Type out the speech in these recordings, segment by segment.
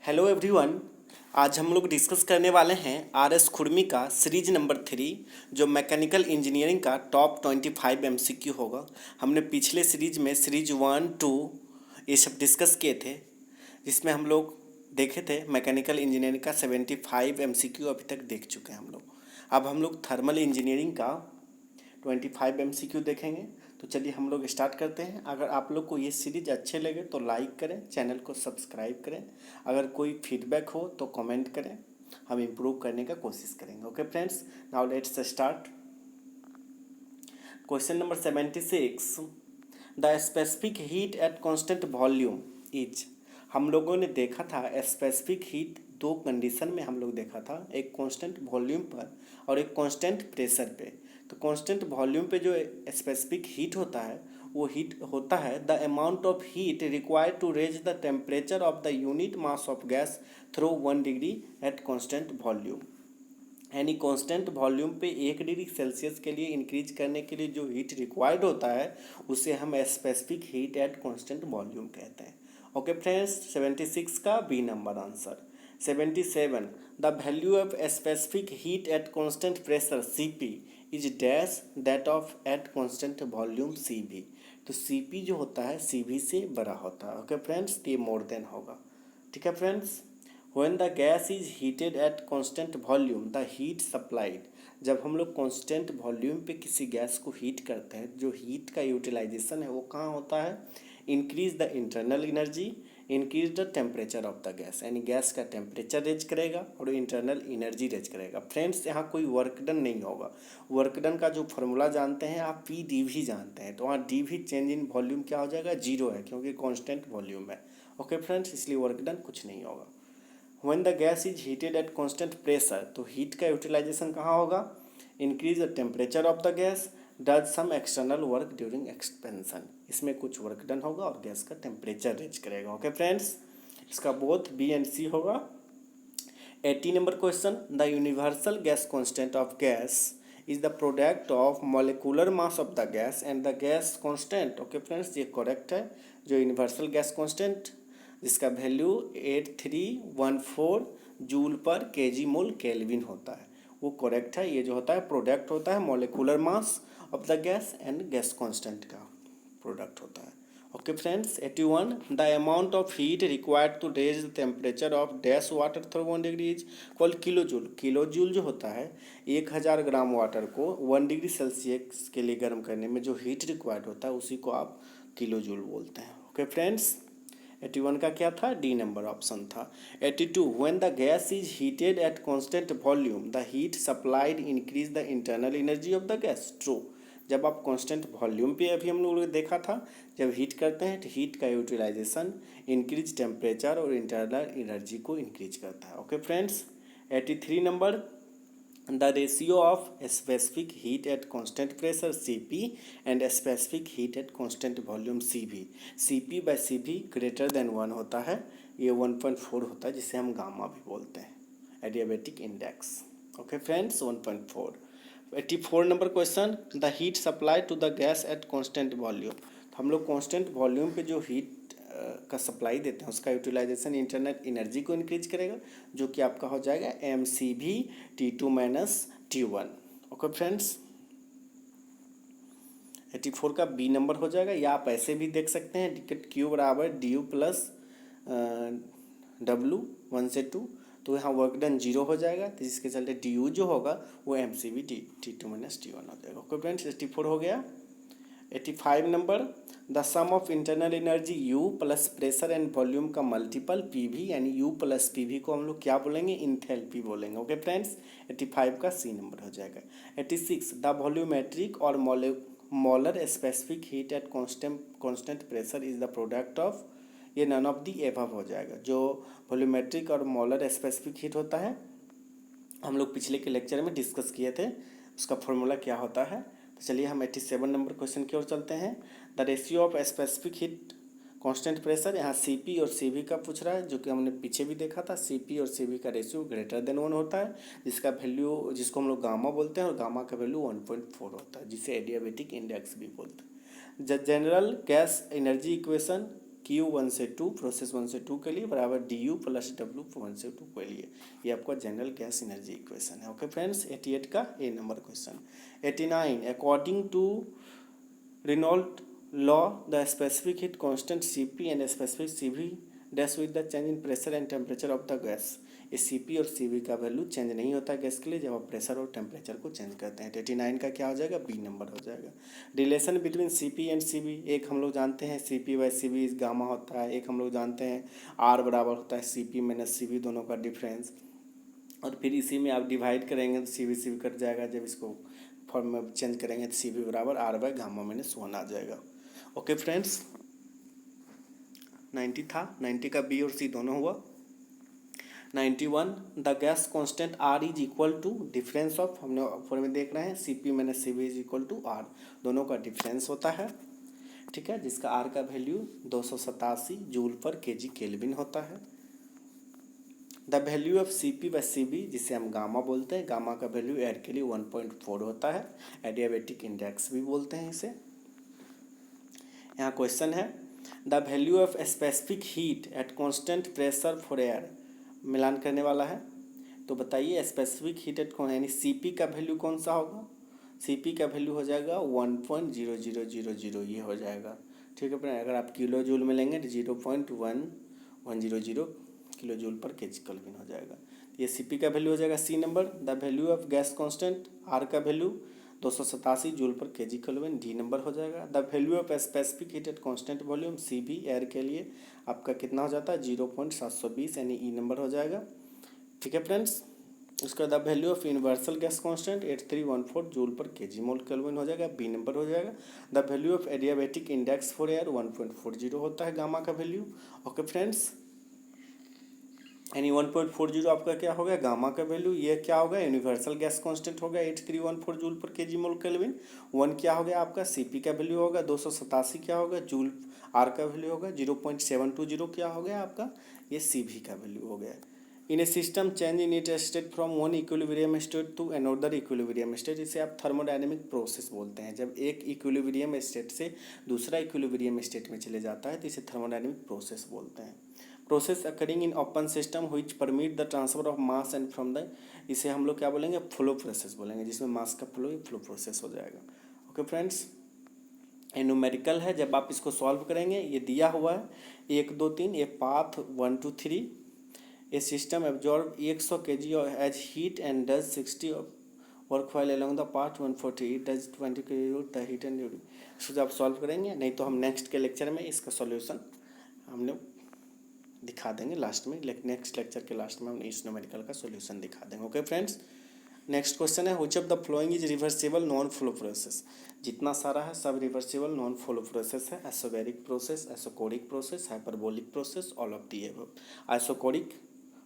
Hello everyone. आज हम लोग डिस्कस करने वाले हैं आर.एस. खुरमी का सीरीज नंबर 3 जो मैकेनिकल इंजीनियरिंग का टॉप 25 एमसीक्यू होगा। हमने पिछले सीरीज में सीरीज 1, 2 ये सब डिस्कस किए थे, जिसमें हम लोग देखे थे मैकेनिकल इंजीनियरिंग का 75 एमसीक्यू अभी तक देख चुके हैं हम लोग। अब हम लोग थर्मल इंजीनियरिंग का 25 एमसीक्यू देखेंगे। तो चलिए हम लोग स्टार्ट करते हैं। अगर आप लोग को ये सीरीज अच्छे लगे तो लाइक करें, चैनल को सब्सक्राइब करें। अगर कोई फीडबैक हो तो कमेंट करें, हम इम्प्रूव करने का कोशिश करेंगे। Okay friends, now let's start. Question number 76, the specific heat at constant volume is. हम लोगों ने देखा था स्पेसिफिक हीट दो कंडीशन में हम लोग देखा था, एक कांस्टेंट वॉल्यूम पर और एक कांस्टेंट प्रेशर पे। तो कांस्टेंट वॉल्यूम पे जो स्पेसिफिक हीट होता है वो हीट होता है the amount of heat required to raise the temperature of the unit mass of gas through 1 degree at constant volume. यानी कांस्टेंट वॉल्यूम पे 1 डिग्री सेल्सियस के लिए इंक्रीज करने के लिए जो हीट रिक्वायर्ड होता है उसे हम specific heat at constant volume कहते हैं। ओके फ्रेंड्स, 76 का B number answer. 77, the value of specific heat at constant pressure Cp is dash that of at constant volume Cv। तो Cp जो होता है Cv से बड़ा होता है। ओके फ्रेंड्स, ये मोर देन होगा। ठीक है friends. When the gas is heated at constant volume, the heat supplied। जब हम लोग कांस्टेंट वॉल्यूम पे किसी गैस को हीट करते हैं, जो हीट का यूटिलाइजेशन है वो कहाँ होता है? Increase the internal energy, increase the temperature of the gas. यानी गैस का टेम्परेचर रेज करेगा और इंटरनल एनर्जी रेज करेगा। फ्रेंड्स, यहाँ कोई वर्क डन नहीं होगा। वर्क डन का जो फॉर्मूला जानते हैं आप, पी डी भी जानते हैं, तो वहाँ डी भी चेंज इन वॉल्यूम क्या हो जाएगा? जीरो है, क्योंकि कॉन्स्टेंट वॉल्यूम है। ओके फ्रेंड्स, इसलिए वर्क डन कुछ नहीं होगा। When the gas is heated at constant pressure, तो हीट का यूटिलाइजेशन कहाँ होगा? Increase the temperature of the gas, does some external work during expansion. इसमें कुछ वर्क डन होगा और गैस का टेम्परेचर रेज करेगा। ओके फ्रेंड्स, इसका बोथ बी एंड सी होगा। 80 number question, the universal gas constant of gas is the product of molecular mass of the gas and the gas constant. Okay friends, ये correct है। जो universal gas constant जिसका value 8314 joule पर KG मोल kelvin होता है, वो correct है। ये जो होता है प्रोडक्ट होता है molecular mass of the gas and gas constant का प्रोडक्ट होता है। Okay friends, 81, the amount of heat required to raise the temperature of dash water through 1 degree is called kilo joule. Kilo joule जो होता है 1000 gram water को 1 degree Celsius के लिए गर्म करने में जो हीट रिक्वायर्ड होता है उसी को आप किलो जूल बोलते हैं। ओके फ्रेंड्स, 81 का क्या था? डी नंबर ऑप्शन था। 82, when the gas is heated eight constant volume the heat supplied increase the internal energy of the gas. True. जब आप कांस्टेंट वॉल्यूम पे अभी हम लोगों ने देखा था, जब हीट करते हैं तो हीट का यूटिलाइजेशन इंक्रीज टेम्परेचर और इंटरनल एनर्जी को इंक्रीज करता है। Okay friends, 83 number, the ratio of specific heat at constant pressure Cp and specific heat at constant volume Cv, Cp by Cv greater than 1 होता है। ये 1.4 होता है, जिसे हम गामा भी बोलते हैं, adiabatic index. Okay friends, 1.4। 84 number question, the heat supply to the gas at constant volume. तो हम लोग कांस्टेंट वॉल्यूम पे जो हीट का सप्लाई देते हैं उसका यूटिलाइजेशन इंटरनल एनर्जी को इंक्रीज करेगा, जो कि आपका हो जाएगा mCv T2 minus T1। Okay friends, 84 का बी नंबर हो जाएगा, या आप ऐसे भी देख सकते हैं टिकट क्यू बराबर डी यू प्लस डब्लू 1 से 2, तो यहाँ वर्क डन जीरो हो जाएगा, तो जिसके चलते डी यू जो होगा वो mCv T2 माइनस T1 हो जाएगा। ओके फ्रेंड्स, 84 हो गया। 85 number, the sum of internal energy U plus pressure and volume का मल्टीपल PV, यानी U प्लस PV को हम लोग क्या बोलेंगे? इंथैल्पी बोलेंगे। ओके फ्रेंड्स, 85 का सी नंबर हो जाएगा। 86, द वॉल्यूमेट्रिक और molar specific heat at constant pressure is the product of, ये नन ऑफ दी एबव हो जाएगा। जो वॉल्यूमेट्रिक और मोलर स्पेसिफिक हीट होता है हम लोग पिछले के लेक्चर में डिस्कस किए थे, उसका फॉर्मूला क्या होता है। तो चलिए हम 87 नंबर क्वेश्चन की ओर चलते हैं। The ratio of specific heat constant pressure, यहाँ Cp और Cv का पूछ रहा है, जो कि हमने पीछे भी देखा था। Cp और Cv का रेशियो ग्रेटर देन 1 होता है, जिसका वैल्यू, जिसको हम लोग गामा बोलते हैं, और गामा का वैल्यू 1.4 होता है, जिसे एडियाबेटिक इंडेक्स भी बोलते हैं। The general gas energy equation Q 1 से 2 प्रोसेस 1 से 2 के लिए बराबर DU प्लस W 1 से 2 के लिए। ये आपका जनरल गैस एनर्जी इक्वेशन है। ओके फ्रेंड्स, 88 का A number question. 89 according to Regnault law the specific heat constant Cp and specific Cv dash with the change in pressure and temperature of the gas. ये Cp और Cv का value change नहीं होता है gas के लिए जब आप प्रेशर और टेम्परेचर को चेंज करते हैं। 89 का क्या हो जाएगा, बी नंबर हो जाएगा। Relation between Cp and Cv, एक हम लोग जानते हैं Cp/Cv गामा होता है, एक हम लोग जानते हैं R बराबर होता है Cp माइनस Cv, दोनों का डिफरेंस। और फिर इसी में आप डिवाइड करेंगे तो Cv कट जाएगा, जब इसको फॉर्म में चेंज करेंगे तो Cv बराबर R/γ-1 आ जाएगा। ओके फ्रेंड्स, 90 था, 90 का बी और सी दोनों हुआ। 91 the gas constant R is equal to difference of, हमने ऊपर में देख रहे हैं Cp minus Cv is equal to R, दोनों का डिफरेंस होता है, ठीक है, जिसका R का वैल्यू 287 जूल पर केजी केल्विन होता है। द वैल्यू ऑफ Cp/Cv, जिसे हम गामा बोलते हैं, गामा का वैल्यू एयर के लिए 1.4 होता है, एडियाबेटिक इंडेक्स भी बोलते हैं इसे। यहाँ क्वेश्चन है the value of specific heat at constant pressure for air, मिलान करने वाला है। तो बताइए स्पेसिफिक हीट एट कौन, यानी Cp का वैल्यू कौन सा होगा, Cp का वैल्यू हो जाएगा 1.0000, ये हो जाएगा, ठीक है फ्रेंड। अगर आप किलो जूल में लेंगे तो 0.1100 किलो जूल पर केजी केल्विन हो जाएगा। ये Cp का वैल्यू हो जाएगा C number. The value of gas constant R का वैल्यू 287 जूल पर केजी केल्विन, डी नंबर हो जाएगा। The value of specific heat at constant volume Cv air के लिए आपका कितना हो जाता है 0.720, यानी ई नंबर हो जाएगा, ठीक है फ्रेंड्स। उसका the value of universal gas constant 8314 joule पर केजी मोल केल्विन हो जाएगा, बी नंबर हो जाएगा। The value of adiabatic index for air 1.40 होता है गामा का वैल्यू। ओके फ्रेंड्स, यानी 1.40 आपका क्या हो गया गामा का वैल्यू, ये क्या होगा यूनिवर्सल गैस कांस्टेंट हो गया 8314 जूल पर केजी मोल केल्विन। 1 क्या हो गया आपका Cp का वैल्यू होगा 287 क्या होगा जूल, R का वैल्यू होगा 0.720 क्या हो गया आपका ये Cv का वैल्यू हो गया। In a system change in it state from one equilibrium state to another equilibrium state, इसे आप थर्मोडायनेमिक प्रोसेस बोलते हैं। जब एक इक्विलिब्रियम स्टेट से दूसरा इक्विलिब्रियम स्टेट में चले जाता है तो इसे थर्मोडायनेमिक प्रोसेस बोलते हैं। Process occurring in open system which permit the transfer of mass and from the, इसे हम लोग क्या बोलेंगे फ्लो प्रोसेस बोलेंगे, जिसमें मास का फ्लो प्रोसेस हो जाएगा। ओके फ्रेंड्स, ये न्यूमेरिकल है, जब आप इसको सॉल्व करेंगे ये दिया हुआ है 1 2 3, ये path 1 2 3। A system absorb 100 kg as heat and does 60 work while along the path 140 does 20 kg the heat and duty. इसको आप सॉल्व करेंगे, नहीं तो हम नेक्स्ट के लेक्चर में इसका सॉल्यूशन हम लोग दिखा देंगे लास्ट में, नेक्स्ट लेक्चर के लास्ट में हम इस न्यूमेरिकल का सॉल्यूशन दिखा देंगे। ओके फ्रेंड्स, नेक्स्ट क्वेश्चन है which of the following is reversible non flow process. जितना सारा है सब रिवर्सिबल नॉन फ्लो प्रोसेस है। Isobaric process, isochoric process, hyperbolic process, all of the above. Isochoric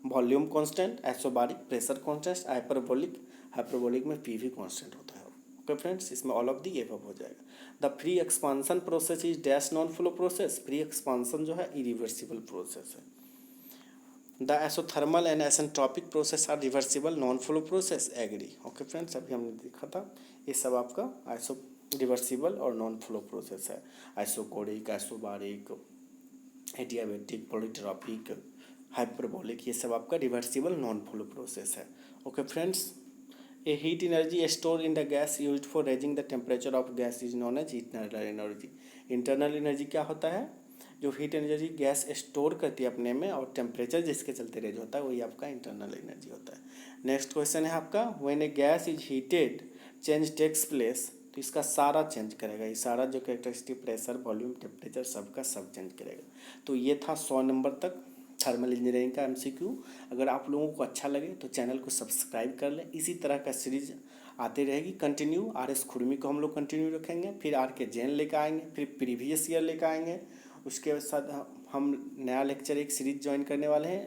volume constant, isobaric pressure constant, hyperbolic में PV constant होता है। Okay friends, इसमें all of the above हो जाएगा। The free expansion process is dash non flow process, free expansion जो है irreversible process है। The isothermal and isentropic process are reversible non flow process, agree. Okay friends, अभी हमने देखा था ये सब आपका रिवर्सिबल और नॉन फ्लो प्रोसेस है। Isochoric, isobaric, adiabatic, polytropic, hyperbolic, ये सब आपका रिवर्सिबल नॉन फ्लो प्रोसेस है। Okay friends, a heat energy store in the gas used for raising the temperature of gas is known as internal energy. Internal energy क्या होता है, जो heat energy gas store करती है अपने में और टेम्परेचर जिसके चलते रेज होता है वही आपका इंटरनल एनर्जी होता है। नेक्स्ट क्वेश्चन है आपका when a gas is heated change takes place, तो इसका सारा चेंज करेगा, ये सारा जो कैरेक्टरिस्टिक प्रेशर वॉल्यूम टेम्परेचर सबका सब चेंज करेगा। तो ये था 100 नंबर तक थर्मल इंजीनियरिंग का MCQ। अगर आप लोगों को अच्छा लगे तो चैनल को सब्सक्राइब कर लें, इसी तरह का सीरीज आती रहेगी कंटिन्यू। RS खुरमी को हम लोग कंटिन्यू रखेंगे, फिर RK जैन लेकर आएंगे, फिर प्रीवियस ईयर लेकर आएंगे। उसके साथ हम नया लेक्चर एक सीरीज ज्वाइन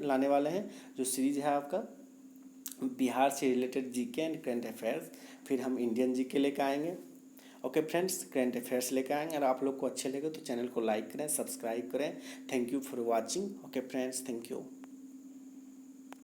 लाने वाले हैं, जो सीरीज है आपका बिहार से related GK and current affairs. फिर हम इंडियन GK लेकर आएंगे। ओके फ्रेंड्स, करंट अफेयर्स लेकर आएंगे। अगर आप लोग को अच्छे लगे तो चैनल को लाइक करें, सब्सक्राइब करें। Thank you for watching. Okay friends, thank you.